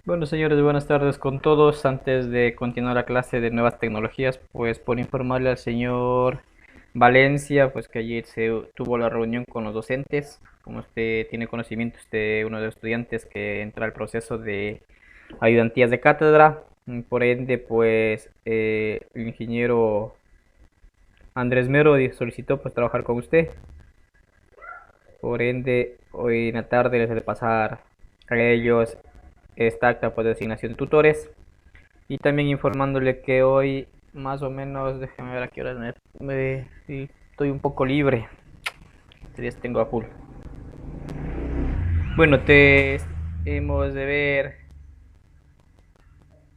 Bueno, señores, buenas tardes con todos. Antes de continuar la clase de nuevas tecnologías, pues por informarle al señor Valencia, pues que ayer se tuvo la reunión con los docentes. Como usted tiene conocimiento, usted uno de los estudiantes que entra al proceso de ayudantías de cátedra. Por ende, pues el ingeniero Andrés Mero solicitó pues trabajar con usted. Por ende, hoy en la tarde les haré pasar a ellos esta acta pues, de asignación de tutores. Y también informándole que hoy, más o menos, déjame ver a qué horas sí, estoy un poco libre. Este día tengo a full. Bueno, te hemos de ver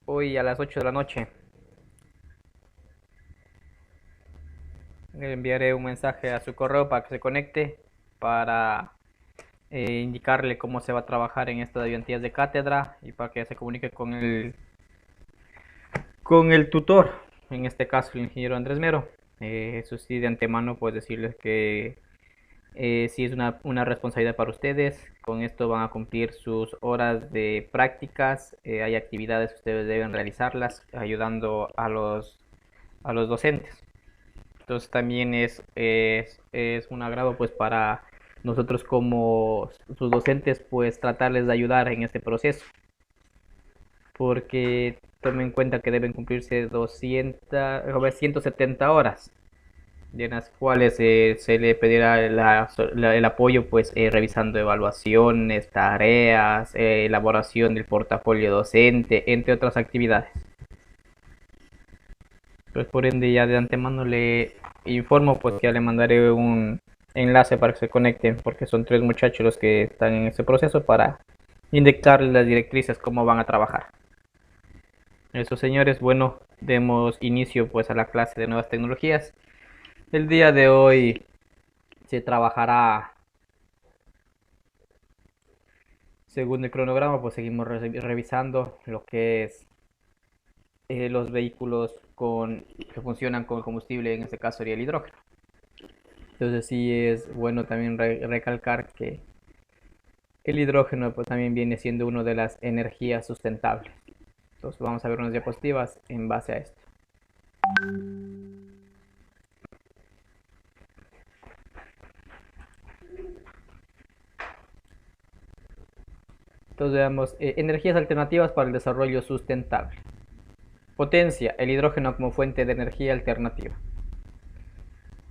hoy a las 8 de la noche. Le enviaré un mensaje a su correo para que se conecte, para indicarle cómo se va a trabajar en estas ayudantías de cátedra y para que se comunique con el tutor, en este caso el ingeniero Andrés Mero. Eso sí, de antemano, pues decirles que sí es una responsabilidad para ustedes. Con esto van a cumplir sus horas de prácticas. Hay actividades que ustedes deben realizarlas ayudando a los docentes. Entonces también es un agrado pues para nosotros como sus docentes pues tratarles de ayudar en este proceso. Porque tomen en cuenta que deben cumplirse 170 horas de las cuales se le pedirá el apoyo pues revisando evaluaciones, tareas, elaboración del portafolio docente, entre otras actividades. Pues por ende ya de antemano le informo pues que ya le mandaré un enlace para que se conecten porque son tres muchachos los que están en este proceso para indicarles las directrices cómo van a trabajar. Eso señores, bueno, demos inicio pues a la clase de nuevas tecnologías. El día de hoy se trabajará según el cronograma, pues seguimos revisando lo que es los vehículos que funcionan con combustible, en este caso sería el hidrógeno. Entonces sí es bueno también recalcar que el hidrógeno pues también viene siendo una de las energías sustentables. Entonces vamos a ver unas diapositivas en base a esto. Entonces veamos energías alternativas para el desarrollo sustentable. Potencia, el hidrógeno como fuente de energía alternativa.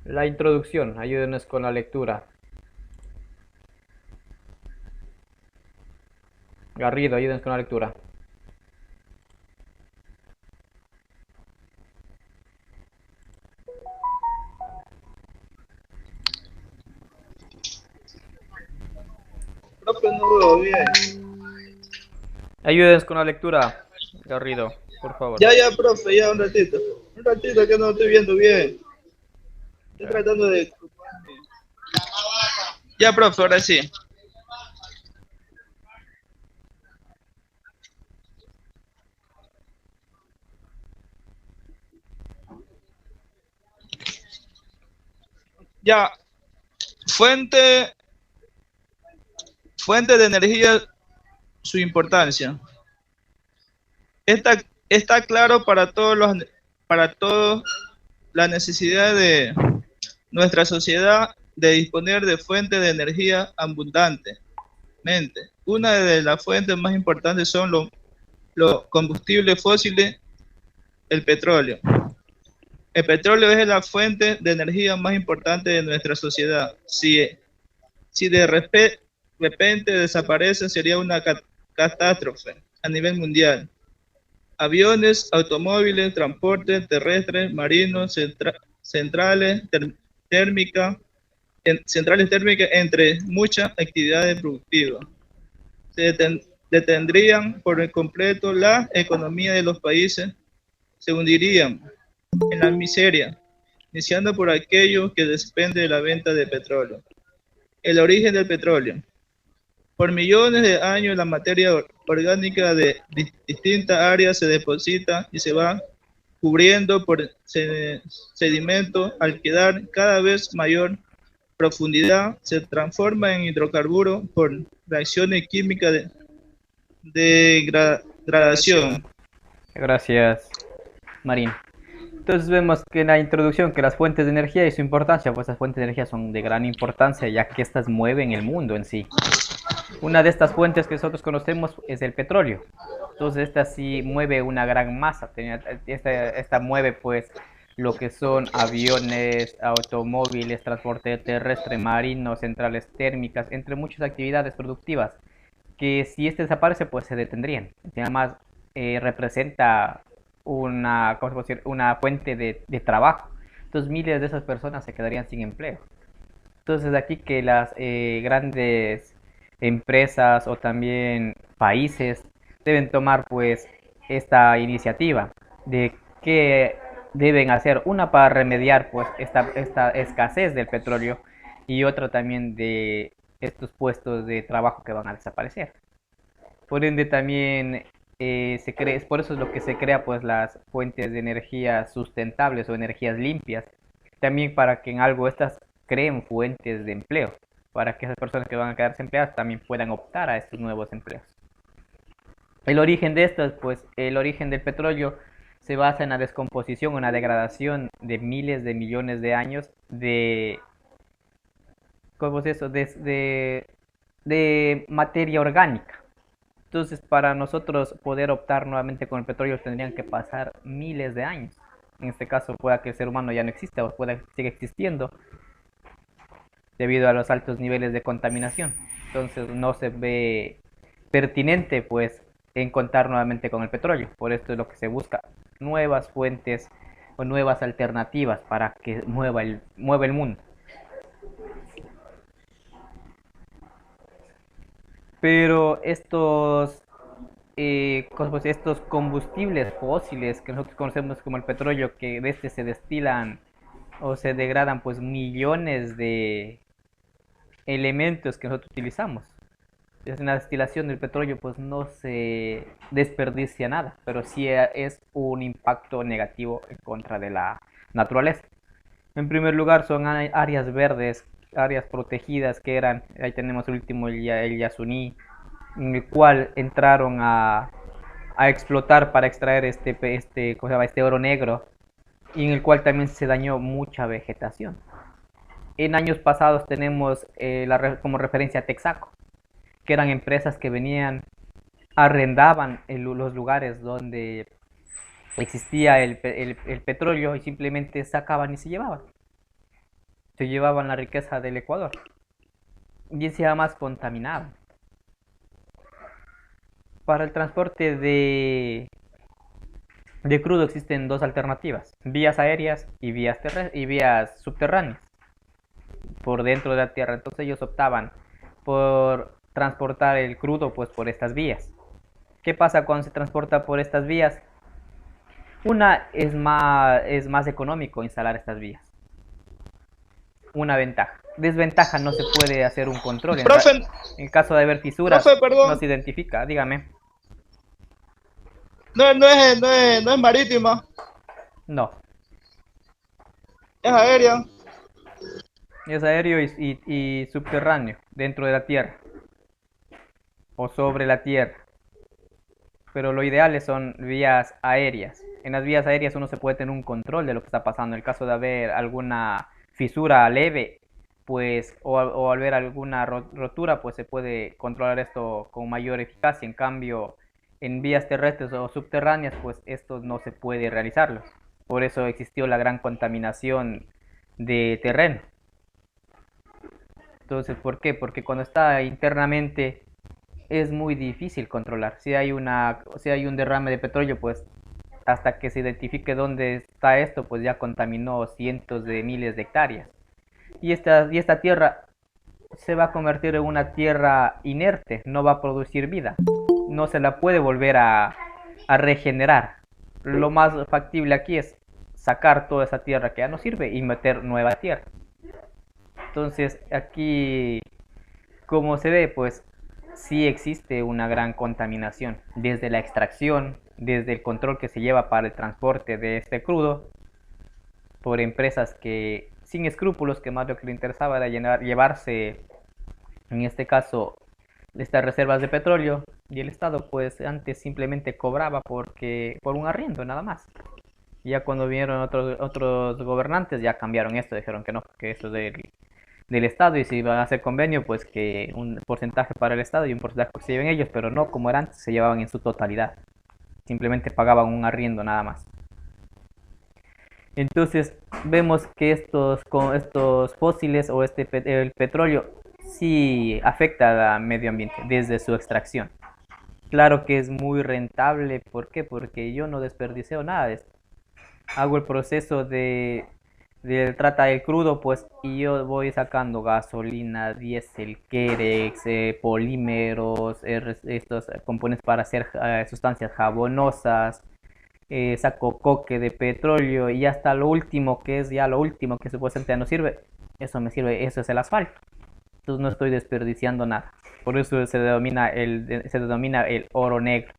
La introducción, ayúdenos con la lectura. Garrido, ayúdenos con la lectura. Profe, no veo bien. Ayúdenos con la lectura, Garrido, por favor. Ya, profe, ya un ratito. Un ratito que no estoy viendo bien. Estoy tratando de... Ya, profe, ahora sí. Ya, fuente, fuente de energía, su importancia. Está claro para todos la necesidad de nuestra sociedad de disponer de fuentes de energía abundantemente. Una de las fuentes más importantes son los combustibles fósiles, el petróleo. El petróleo es la fuente de energía más importante de nuestra sociedad. Si de repente desaparece, sería una catástrofe a nivel mundial. Aviones, automóviles, transporte terrestre, marinos, térmicas, centrales térmicas, entre muchas actividades productivas. Se detendrían por completo la economía de los países, se hundirían en la miseria, iniciando por aquello que depende de la venta de petróleo. El origen del petróleo. Por millones de años la materia orgánica de distintas áreas se deposita y se va cubriendo por sedimento. Al quedar cada vez mayor profundidad, se transforma en hidrocarburo por reacciones químicas degradación. Gracias, Marín. Entonces vemos que en la introducción que las fuentes de energía y su importancia, pues las fuentes de energía son de gran importancia ya que estas mueven el mundo en sí. Una de estas fuentes que nosotros conocemos es el petróleo. Entonces esta sí mueve una gran masa. Esta mueve pues lo que son aviones, automóviles, transporte terrestre, marino, centrales térmicas, entre muchas actividades productivas que si este desaparece pues se detendrían. Además representa una, ¿cómo se puede decir? Una fuente de trabajo. Entonces miles de esas personas se quedarían sin empleo. Entonces aquí que las grandes empresas o también países deben tomar pues esta iniciativa de qué deben hacer, una para remediar pues esta escasez del petróleo y otra también de estos puestos de trabajo que van a desaparecer. Por ende también por eso es lo que se crea pues las fuentes de energía sustentables o energías limpias, también para que en algo estas creen fuentes de empleo, para que esas personas que van a quedarse empleadas también puedan optar a estos nuevos empleos. El origen de estas, pues el origen del petróleo se basa en la descomposición o en la degradación de miles de millones de años ¿cómo es eso? De materia orgánica. Entonces, para nosotros poder optar nuevamente con el petróleo tendrían que pasar miles de años. En este caso, pueda que el ser humano ya no exista o pueda que siga existiendo debido a los altos niveles de contaminación. Entonces, no se ve pertinente, pues, en contar nuevamente con el petróleo. Por esto es lo que se busca, nuevas fuentes o nuevas alternativas para que mueva el mundo. Pero estos combustibles fósiles que nosotros conocemos como el petróleo, que de este se destilan o se degradan pues millones de elementos que nosotros utilizamos. En la destilación del petróleo pues no se desperdicia nada, pero sí es un impacto negativo en contra de la naturaleza. En primer lugar son áreas verdes, áreas protegidas que eran, ahí tenemos el último, el Yasuní, en el cual entraron a explotar para extraer ¿cómo se llama? Este oro negro, y en el cual también se dañó mucha vegetación. En años pasados tenemos como referencia Texaco, que eran empresas que venían, arrendaban los lugares donde existía el petróleo y simplemente sacaban y se llevaban la riqueza del Ecuador y se más contaminaban. Para el transporte de crudo existen dos alternativas, vías aéreas y vías subterráneas por dentro de la tierra. Entonces ellos optaban por transportar el crudo pues por estas vías. ¿Qué pasa cuando se transporta por estas vías? Una es más económico instalar estas vías. Una ventaja. Desventaja, no se puede hacer un control. Profe, en caso de haber fisuras, profe, perdón. no se identifica. Dígame. No es marítima. No. Es aérea. Es aéreo y subterráneo, dentro de la tierra o sobre la tierra. Pero lo ideal son vías aéreas. En las vías aéreas uno se puede tener un control de lo que está pasando. En el caso de haber alguna fisura leve, pues, o al ver alguna rotura, pues se puede controlar esto con mayor eficacia. En cambio, en vías terrestres o subterráneas, pues esto no se puede realizarlo. Por eso existió la gran contaminación de terreno. Entonces, ¿por qué? Porque cuando está internamente es muy difícil controlar. Si hay un derrame de petróleo, pues hasta que se identifique dónde está esto, pues ya contaminó cientos de miles de hectáreas. Y esta tierra se va a convertir en una tierra inerte, no va a producir vida. No se la puede volver a regenerar. Lo más factible aquí es sacar toda esa tierra que ya no sirve y meter nueva tierra. Entonces aquí, como se ve, pues sí existe una gran contaminación desde la extracción, desde el control que se lleva para el transporte de este crudo por empresas que sin escrúpulos, que más lo que le interesaba era llevarse, en este caso, estas reservas de petróleo Y el Estado pues antes simplemente cobraba por un arriendo nada más. Y ya cuando vinieron otros gobernantes ya cambiaron esto, dijeron que no, que eso es del Estado, y si van a hacer convenio pues que un porcentaje para el Estado y un porcentaje que se lleven ellos, pero no como era antes, se llevaban en su totalidad. Simplemente pagaban un arriendo nada más. Entonces vemos que estos fósiles o el petróleo sí afecta al medio ambiente desde su extracción. Claro que es muy rentable, ¿por qué? Porque yo no desperdicio nada de esto. Hago el proceso de trata del crudo, pues, y yo voy sacando gasolina, diésel, Querex, polímeros, estos componentes para hacer sustancias jabonosas, saco coque de petróleo y hasta lo último, que es ya lo último que supuestamente ya no sirve, eso me sirve, eso es el asfalto. Entonces no estoy desperdiciando nada. Por eso se denomina el oro negro.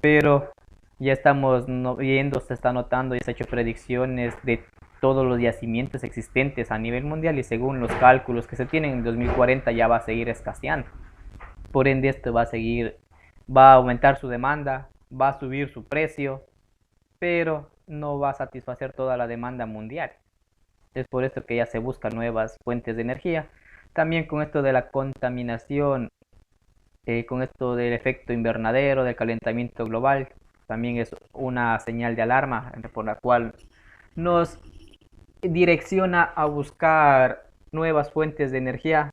Pero ya estamos viendo, se está notando, ya se ha hecho predicciones de todos los yacimientos existentes a nivel mundial y según los cálculos que se tienen en 2040 ya va a seguir escaseando. Por ende esto va a aumentar su demanda, va a subir su precio, pero no va a satisfacer toda la demanda mundial. Es por esto que ya se buscan nuevas fuentes de energía. También con esto de la contaminación, con esto del efecto invernadero, del calentamiento global, también es una señal de alarma por la cual nos direcciona a buscar nuevas fuentes de energía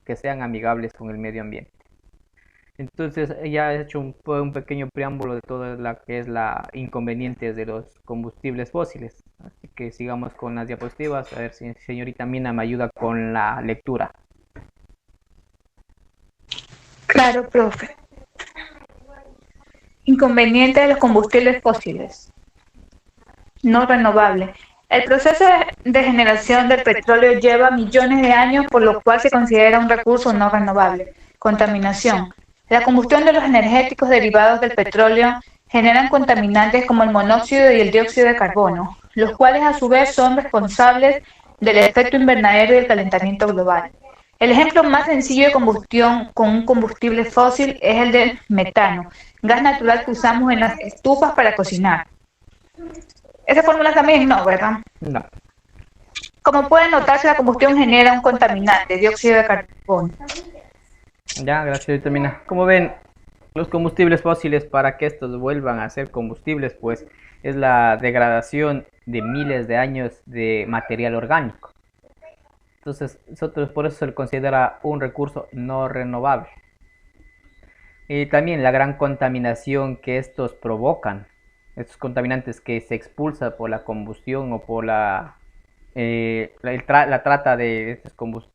que sean amigables con el medio ambiente. Entonces ya he hecho un pequeño preámbulo de todo lo que es la inconvenientes de los combustibles fósiles. Así que sigamos con las diapositivas. A ver si señorita Mina me ayuda con la lectura. Claro, profe. Inconveniente de los combustibles fósiles no renovables. El proceso de generación del petróleo lleva millones de años, por lo cual se considera un recurso no renovable. Contaminación. La combustión de los energéticos derivados del petróleo generan contaminantes como el monóxido y el dióxido de carbono, los cuales a su vez son responsables del efecto invernadero y el calentamiento global. El ejemplo más sencillo de combustión con un combustible fósil es el del metano, gas natural que usamos en las estufas para cocinar. Esa fórmula también no, ¿verdad? No. Como pueden notarse, la combustión genera un contaminante, dióxido de carbono. Ya, gracias, señorita Mina. Como ven, los combustibles fósiles, para que estos vuelvan a ser combustibles, pues es la degradación de miles de años de material orgánico. Entonces, por eso se le considera un recurso no renovable. Y también la gran contaminación que estos provocan, estos contaminantes que se expulsan por la combustión o por la trata de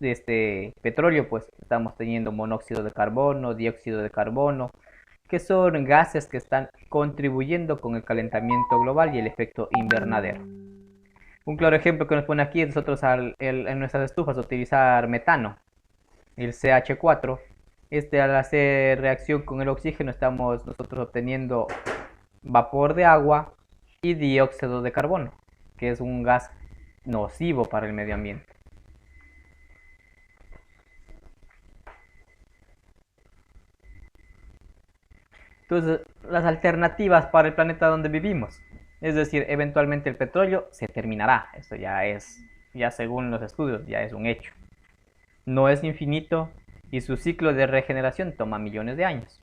este petróleo, pues estamos teniendo monóxido de carbono, dióxido de carbono, que son gases que están contribuyendo con el calentamiento global y el efecto invernadero. Un claro ejemplo que nos pone aquí es nosotros en nuestras estufas utilizar metano, el CH4. Al hacer reacción con el oxígeno estamos nosotros obteniendo vapor de agua y dióxido de carbono, que es un gas nocivo para el medio ambiente. Entonces, las alternativas para el planeta donde vivimos, es decir, eventualmente el petróleo se terminará. Esto ya según los estudios, ya es un hecho. No es infinito y su ciclo de regeneración toma millones de años.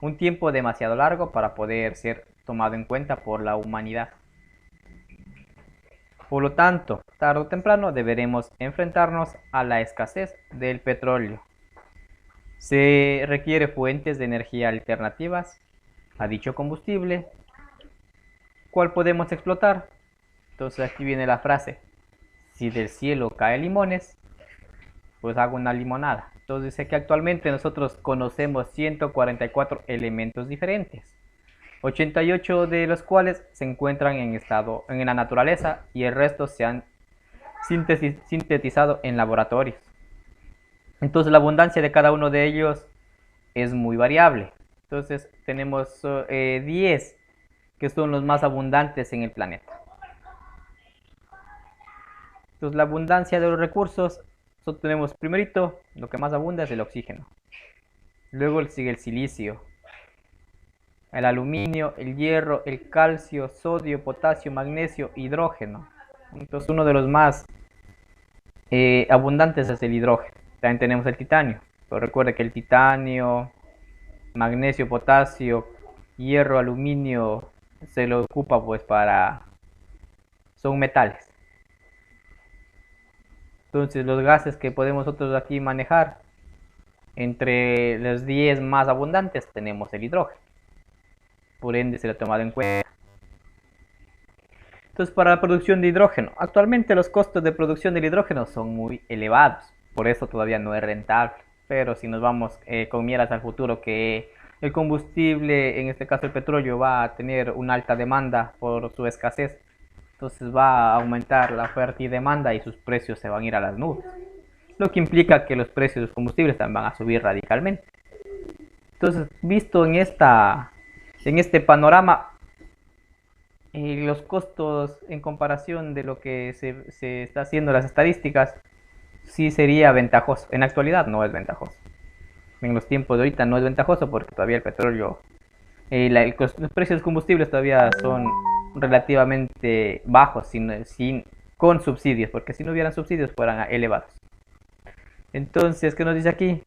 Un tiempo demasiado largo para poder ser tomado en cuenta por la humanidad. Por lo tanto, tarde o temprano deberemos enfrentarnos a la escasez del petróleo. Se requiere fuentes de energía alternativas a dicho combustible. ¿Cuál podemos explotar? Entonces aquí viene la frase: si del cielo caen limones, pues hago una limonada. Entonces dice que actualmente nosotros conocemos 144 elementos diferentes, 88 de los cuales se encuentran en la naturaleza y el resto se han sintetizado en laboratorios. Entonces la abundancia de cada uno de ellos es muy variable. Entonces tenemos 10 que son los más abundantes en el planeta. Entonces la abundancia de los recursos, nosotros tenemos primerito, lo que más abunda es el oxígeno. Luego sigue el silicio, el aluminio, el hierro, el calcio, sodio, potasio, magnesio, hidrógeno. Entonces uno de los más abundantes es el hidrógeno. También tenemos el titanio. Pero recuerde que el titanio, magnesio, potasio, hierro, aluminio se lo ocupa pues para... son metales. Entonces los gases que podemos nosotros aquí manejar, entre los 10 más abundantes tenemos el hidrógeno. Por ende se lo ha tomado en cuenta. Entonces, para la producción de hidrógeno, actualmente los costos de producción del hidrógeno son muy elevados, por eso todavía no es rentable. Pero si nos vamos con miras al futuro, que el combustible, en este caso el petróleo, va a tener una alta demanda por su escasez, entonces va a aumentar la oferta y demanda y sus precios se van a ir a las nubes, lo que implica que los precios de los combustibles también van a subir radicalmente. Entonces, visto en este panorama, los costos en comparación de lo que se está haciendo las estadísticas, sí sería ventajoso. En la actualidad no es ventajoso. En los tiempos de ahorita no es ventajoso porque todavía el petróleo, los precios de los combustibles todavía son relativamente bajos con subsidios, porque si no hubieran subsidios fueran elevados. Entonces, ¿qué nos dice aquí?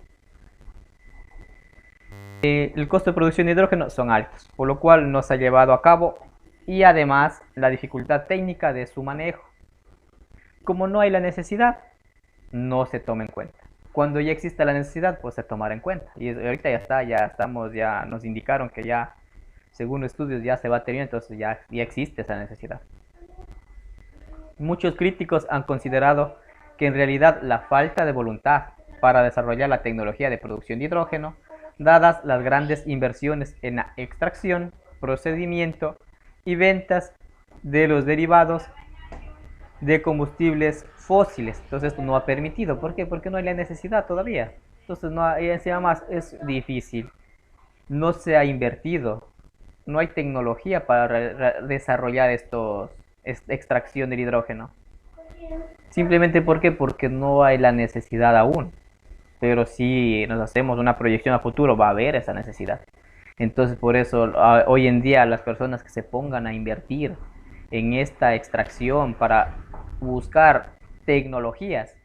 El costo de producción de hidrógeno son altos, por lo cual no se ha llevado a cabo, y además la dificultad técnica de su manejo. Como no hay la necesidad, no se toma en cuenta. Cuando ya existe la necesidad, pues se tomará en cuenta. Y ahorita ya nos indicaron que ya, según estudios, ya se va a tener, entonces ya existe esa necesidad. Muchos críticos han considerado que en realidad la falta de voluntad para desarrollar la tecnología de producción de hidrógeno, dadas las grandes inversiones en la extracción, procedimiento y ventas de los derivados de combustibles fósiles. Entonces esto no ha permitido. ¿Por qué? Porque no hay la necesidad todavía. Entonces no hay, encima más es difícil. No se ha invertido. No hay tecnología para desarrollar extracción del hidrógeno. Simplemente ¿por qué? Porque no hay la necesidad aún. Pero si nos hacemos una proyección a futuro, va a haber esa necesidad. Entonces por eso hoy en día las personas que se pongan a invertir en esta extracción para buscar tecnologías,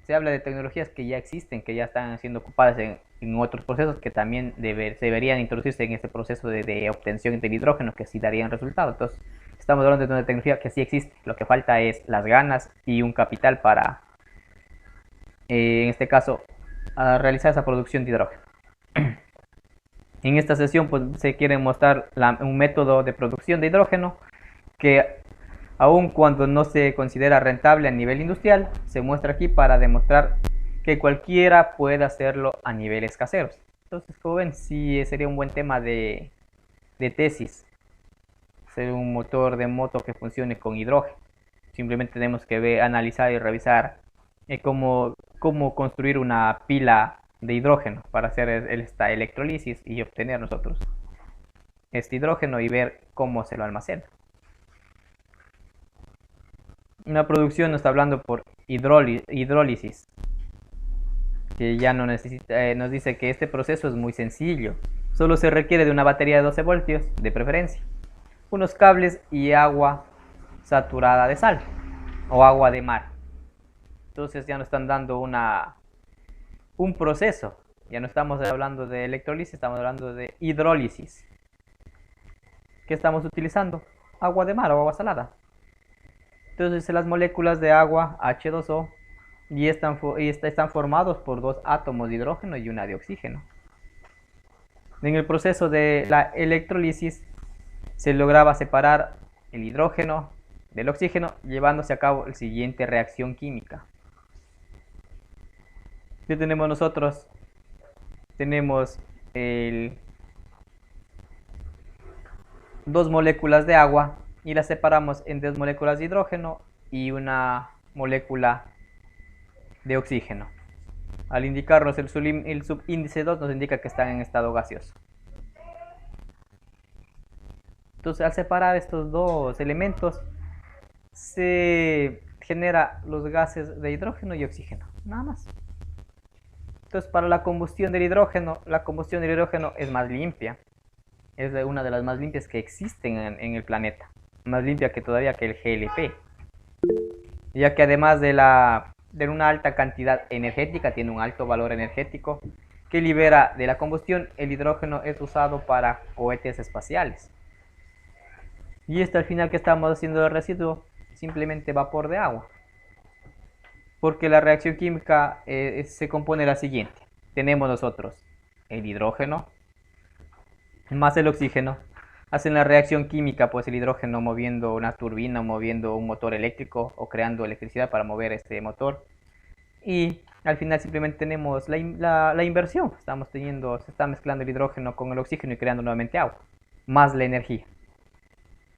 se habla de tecnologías que ya existen, que ya están siendo ocupadas en otros procesos que también deberían introducirse en este proceso de obtención del hidrógeno, que sí darían resultados. Entonces estamos hablando de una tecnología que sí existe, lo que falta es las ganas y un capital para, en este caso, realizar esa producción de hidrógeno. En esta sesión pues, se quiere mostrar un método de producción de hidrógeno que, aun cuando no se considera rentable a nivel industrial, se muestra aquí para demostrar que cualquiera puede hacerlo a niveles caseros. Entonces, como ven, sí sería un buen tema de tesis, ser un motor de moto que funcione con hidrógeno. Simplemente tenemos que analizar y revisar cómo construir una pila de hidrógeno para hacer esta electrolisis y obtener nosotros este hidrógeno y ver cómo se lo almacena. Una producción nos está hablando por hidrólisis, que ya no necesita, nos dice que este proceso es muy sencillo. Solo se requiere de una batería de 12 voltios, de preferencia, unos cables y agua saturada de sal o agua de mar. Entonces ya nos están dando un proceso. Ya no estamos hablando de electrolisis, estamos hablando de hidrólisis. ¿Qué estamos utilizando? Agua de mar o agua salada. Entonces las moléculas de agua H2O están formados por dos átomos de hidrógeno y una de oxígeno. En el proceso de la electrolisis se lograba separar el hidrógeno del oxígeno, llevándose a cabo la siguiente reacción química. ¿Qué tenemos nosotros? Tenemos dos moléculas de agua y las separamos en dos moléculas de hidrógeno y una molécula de oxígeno. Al indicarnos el subíndice 2 nos indica que están en estado gaseoso. Entonces, al separar estos dos elementos se genera los gases de hidrógeno y oxígeno, nada más. Entonces, para la combustión del hidrógeno es más limpia. Es una de las más limpias que existen en el planeta. Más limpia que todavía que el GLP. Ya que además de una alta cantidad energética, tiene un alto valor energético que libera de la combustión. El hidrógeno es usado para cohetes espaciales. Y esto al final, que estamos haciendo de residuo, simplemente vapor de agua. Porque la reacción química se compone de la siguiente. Tenemos nosotros el hidrógeno más el oxígeno. Hacen la reacción química, pues el hidrógeno moviendo una turbina, moviendo un motor eléctrico o creando electricidad para mover este motor. Y al final simplemente tenemos la inversión. Se está mezclando el hidrógeno con el oxígeno y creando nuevamente agua, más la energía.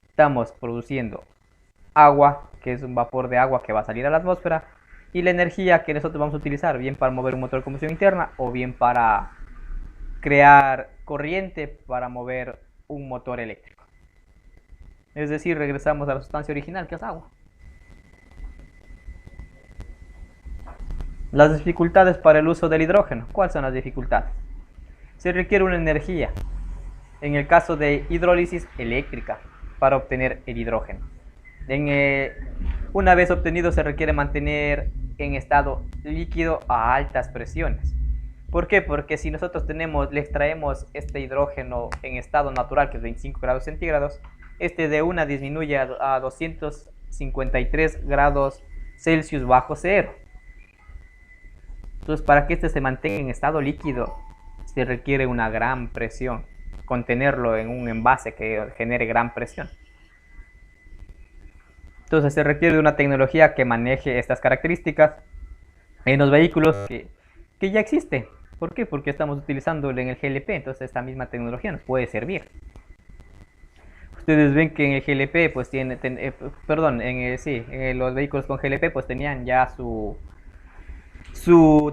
Estamos produciendo agua, que es un vapor de agua que va a salir a la atmósfera, y la energía que nosotros vamos a utilizar, bien para mover un motor de combustión interna o bien para crear corriente para mover un motor eléctrico. Es decir, regresamos a la sustancia original, que es agua. Las dificultades para el uso del hidrógeno. ¿Cuáles son las dificultades? Se requiere una energía, en el caso de hidrólisis eléctrica, para obtener el hidrógeno. Una vez obtenido, se requiere mantener en estado líquido a altas presiones. ¿Por qué? Porque si nosotros le extraemos este hidrógeno en estado natural, que es 25 grados centígrados, de una disminuye a 253 grados Celsius bajo cero. Entonces, para que se mantenga en estado líquido, se requiere una gran presión, contenerlo en un envase que genere gran presión. Entonces, se requiere de una tecnología que maneje estas características en los vehículos que ya existen. ¿Por qué? Porque estamos utilizándolo en el GLP, entonces esta misma tecnología nos puede servir. Ustedes ven que en el GLP, pues en los vehículos con GLP, pues tenían ya su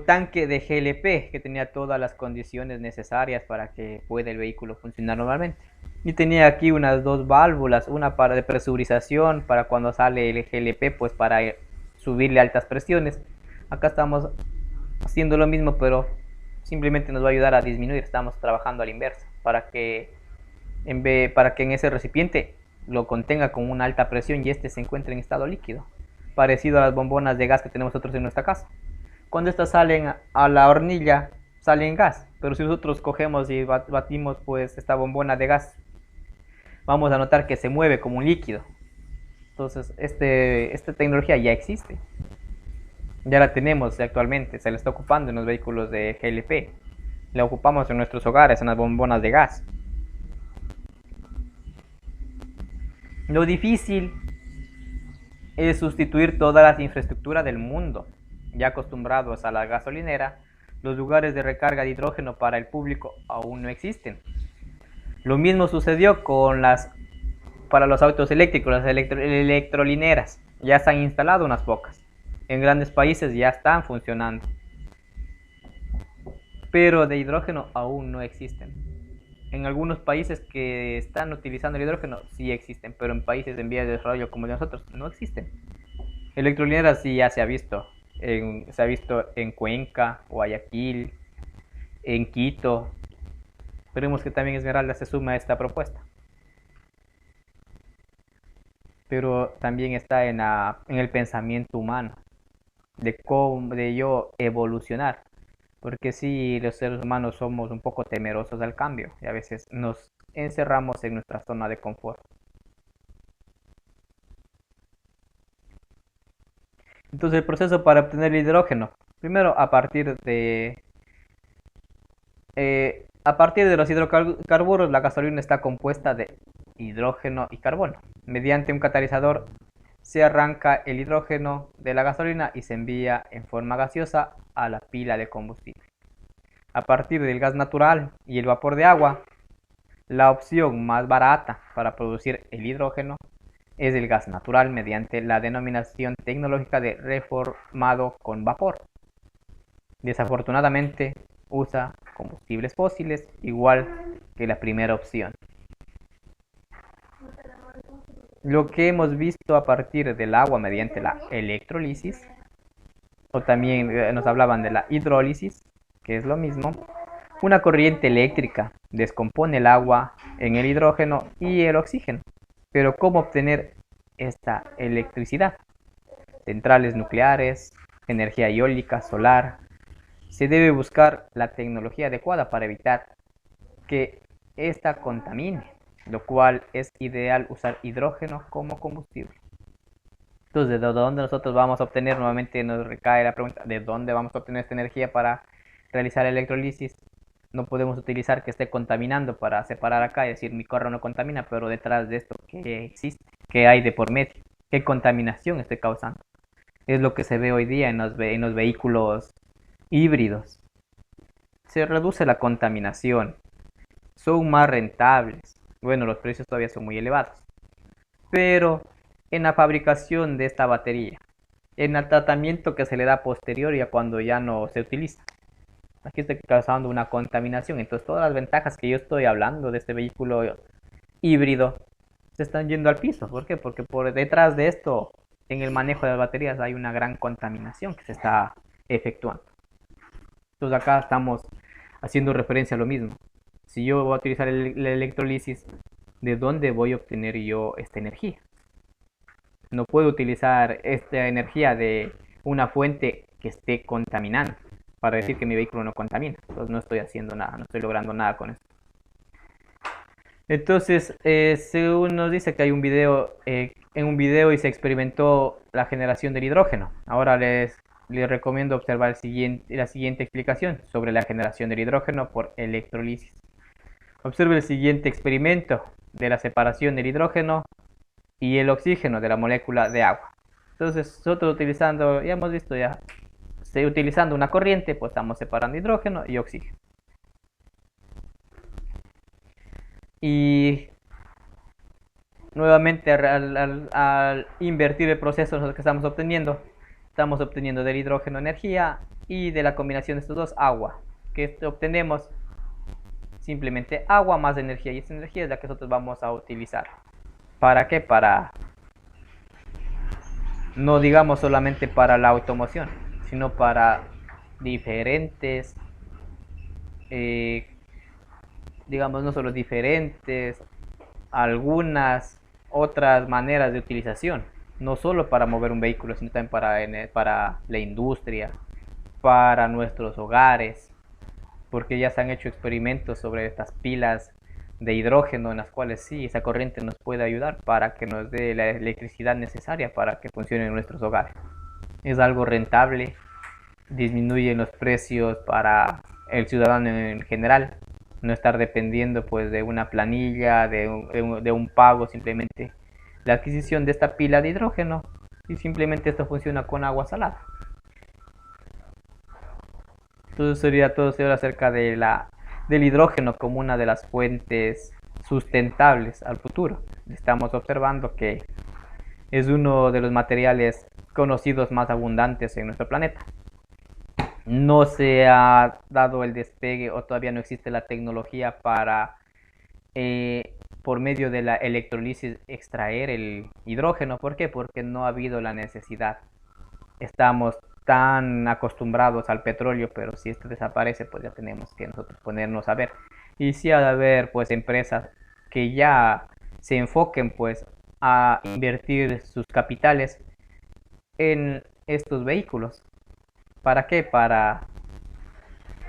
tanque de GLP, que tenía todas las condiciones necesarias para que pueda el vehículo funcionar normalmente. Y tenía aquí unas dos válvulas, una para de presurización, para cuando sale el GLP, pues para subirle altas presiones. Acá estamos haciendo lo mismo, pero simplemente nos va a ayudar a disminuir. Estamos trabajando a la inversa, para que en ese recipiente lo contenga con una alta presión y se encuentre en estado líquido, parecido a las bombonas de gas que tenemos nosotros en nuestra casa. Cuando estas salen a la hornilla, salen gas, pero si nosotros cogemos y batimos pues esta bombona de gas, vamos a notar que se mueve como un líquido. Entonces esta tecnología ya existe, ya la tenemos actualmente, se la está ocupando en los vehículos de GLP, la ocupamos en nuestros hogares, en las bombonas de gas. Lo difícil es sustituir todas las infraestructuras del mundo. Ya acostumbrados a la gasolinera, los lugares de recarga de hidrógeno para el público aún no existen. Lo mismo sucedió para los autos eléctricos, las electrolineras. Ya se han instalado unas pocas. En grandes países ya están funcionando. Pero de hidrógeno aún no existen. En algunos países que están utilizando el hidrógeno sí existen, pero en países en vías de desarrollo como nosotros no existen. Electrolineras sí ya se ha visto. Se ha visto en Cuenca, Guayaquil, en Quito. Esperemos que también Esmeralda se suma a esta propuesta. Pero también está en el pensamiento humano, de yo evolucionar. Porque sí, los seres humanos somos un poco temerosos al cambio y a veces nos encerramos en nuestra zona de confort. Entonces el proceso para obtener el hidrógeno, primero a partir de los hidrocarburos, la gasolina está compuesta de hidrógeno y carbono. Mediante un catalizador se arranca el hidrógeno de la gasolina y se envía en forma gaseosa a la pila de combustible. A partir del gas natural y el vapor de agua, la opción más barata para producir el hidrógeno es el gas natural mediante la denominación tecnológica de reformado con vapor. Desafortunadamente usa combustibles fósiles, igual que la primera opción. Lo que hemos visto a partir del agua mediante la electrolisis, o también nos hablaban de la hidrólisis, que es lo mismo, una corriente eléctrica descompone el agua en el hidrógeno y el oxígeno. Pero ¿cómo obtener esta electricidad? Centrales nucleares, energía eólica, solar. Se debe buscar la tecnología adecuada para evitar que esta contamine, lo cual es ideal usar hidrógeno como combustible. Entonces, ¿de dónde nosotros vamos a obtener? Nuevamente nos recae la pregunta, ¿de dónde vamos a obtener esta energía para realizar la electrólisis? No podemos utilizar que esté contaminando para separar acá y decir mi carro no contamina, pero detrás de esto, ¿qué existe? ¿Qué hay de por medio? ¿Qué contaminación estoy causando? Es lo que se ve hoy día en los vehículos híbridos. Se reduce la contaminación, son más rentables. Bueno, los precios todavía son muy elevados, pero en la fabricación de esta batería, en el tratamiento que se le da posterior ya cuando ya no se utiliza, aquí estoy causando una contaminación. Entonces todas las ventajas que yo estoy hablando de este vehículo híbrido se están yendo al piso. ¿Por qué? Porque por detrás de esto, en el manejo de las baterías, hay una gran contaminación que se está efectuando. Entonces acá estamos haciendo referencia a lo mismo. Si yo voy a utilizar la electrólisis, ¿de dónde voy a obtener yo esta energía? No puedo utilizar esta energía de una fuente que esté contaminando para decir que mi vehículo no contamina. Entonces no estoy haciendo nada, no estoy logrando nada con esto. Entonces, según nos dice que hay un video, en un video y se experimentó la generación del hidrógeno. Ahora les recomiendo observar la siguiente explicación sobre la generación del hidrógeno por electrolisis. Observe el siguiente experimento de la separación del hidrógeno y el oxígeno de la molécula de agua. Entonces, nosotros utilizando, ya hemos visto ya, utilizando una corriente, pues estamos separando hidrógeno y oxígeno. Y nuevamente al invertir el proceso que estamos obteniendo del hidrógeno energía y de la combinación de estos dos agua, que obtenemos simplemente agua más energía, y esta energía es la que nosotros vamos a utilizar. ¿Para qué? Para, no digamos solamente para la automoción, sino para diferentes, digamos, no solo diferentes, algunas otras maneras de utilización, no solo para mover un vehículo, sino también para la industria, para nuestros hogares, porque ya se han hecho experimentos sobre estas pilas de hidrógeno en las cuales sí, esa corriente nos puede ayudar para que nos dé la electricidad necesaria para que funcionen nuestros hogares. Es algo rentable, disminuye los precios para el ciudadano en general, no estar dependiendo pues de una planilla, de un pago, simplemente la adquisición de esta pila de hidrógeno, y simplemente esto funciona con agua salada. Entonces sería todo acerca de del hidrógeno como una de las fuentes sustentables al futuro. Estamos observando que es uno de los materiales conocidos más abundantes en nuestro planeta. No se ha dado el despegue o todavía no existe la tecnología para, por medio de la electrolisis, extraer el hidrógeno. ¿Por qué? Porque no ha habido la necesidad. Estamos tan acostumbrados al petróleo, pero si este desaparece, pues ya tenemos que nosotros ponernos a ver. Y sí ha de haber pues empresas que ya se enfoquen pues a invertir sus capitales en estos vehículos. ¿Para qué?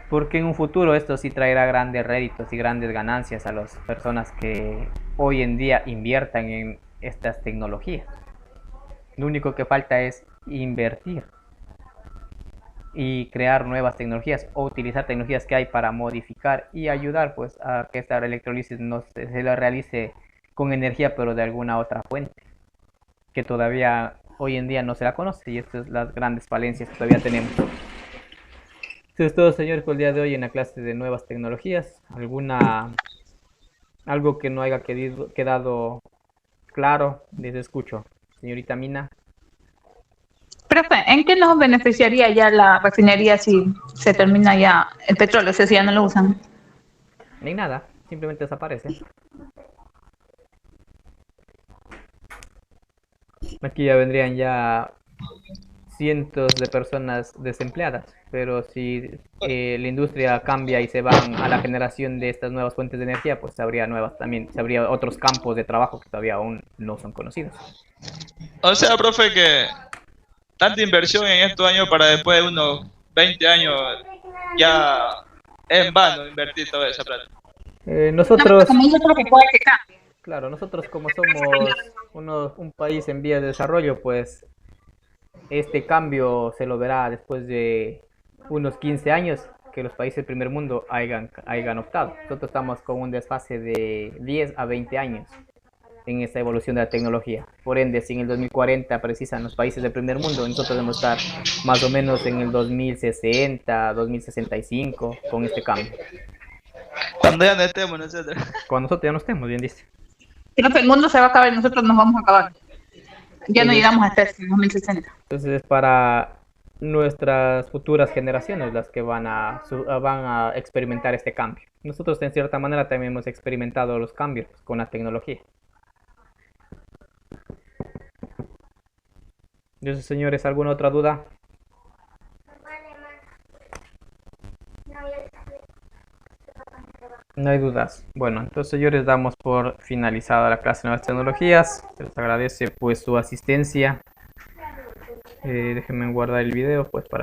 Porque en un futuro esto sí traerá grandes réditos y grandes ganancias a las personas que hoy en día inviertan en estas tecnologías. Lo único que falta es invertir y crear nuevas tecnologías o utilizar tecnologías que hay para modificar y ayudar pues a que esta electrólisis no se la realice con energía, pero de alguna otra fuente que todavía hoy en día no se la conoce, y estas son las grandes falencias que todavía tenemos. Esto es todo, señores, por el día de hoy en la clase de nuevas tecnologías. Algo que no haya quedado claro? Les escucho, señorita Mina. Profe, ¿en qué nos beneficiaría ya la refinería si se termina ya el petróleo, o sea, si ya no lo usan? Ni nada, simplemente desaparece. Aquí ya vendrían ya cientos de personas desempleadas, pero si la industria cambia y se van a la generación de estas nuevas fuentes de energía, pues habría nuevas también, habría otros campos de trabajo que todavía aún no son conocidos. O sea, profe, que tanta inversión en estos años para después de unos 20 años ya es en vano invertir toda esa plata. Nosotros, Como dice, creo que puede que cambie. claro, nosotros como somos un país en vías de desarrollo, pues este cambio se lo verá después de unos 15 años que los países del primer mundo hayan optado. Nosotros estamos con un desfase de 10 a 20 años en esta evolución de la tecnología. Por ende, si en el 2040 precisan los países del primer mundo, nosotros debemos estar más o menos en el 2060, 2065 con este cambio. Cuando ya no estemos nosotros. Cuando nosotros ya no estemos, bien dice. Creo que el mundo se va a acabar y nosotros nos vamos a acabar. Ya no llegamos a estar en 2060. Entonces es para nuestras futuras generaciones las que van a experimentar este cambio. Nosotros en cierta manera también hemos experimentado los cambios con la tecnología. Entonces, señores, ¿alguna otra duda? No hay dudas. Bueno, entonces, señores, damos por finalizada la clase de nuevas tecnologías. Se les agradece pues su asistencia. Déjenme guardar el video pues para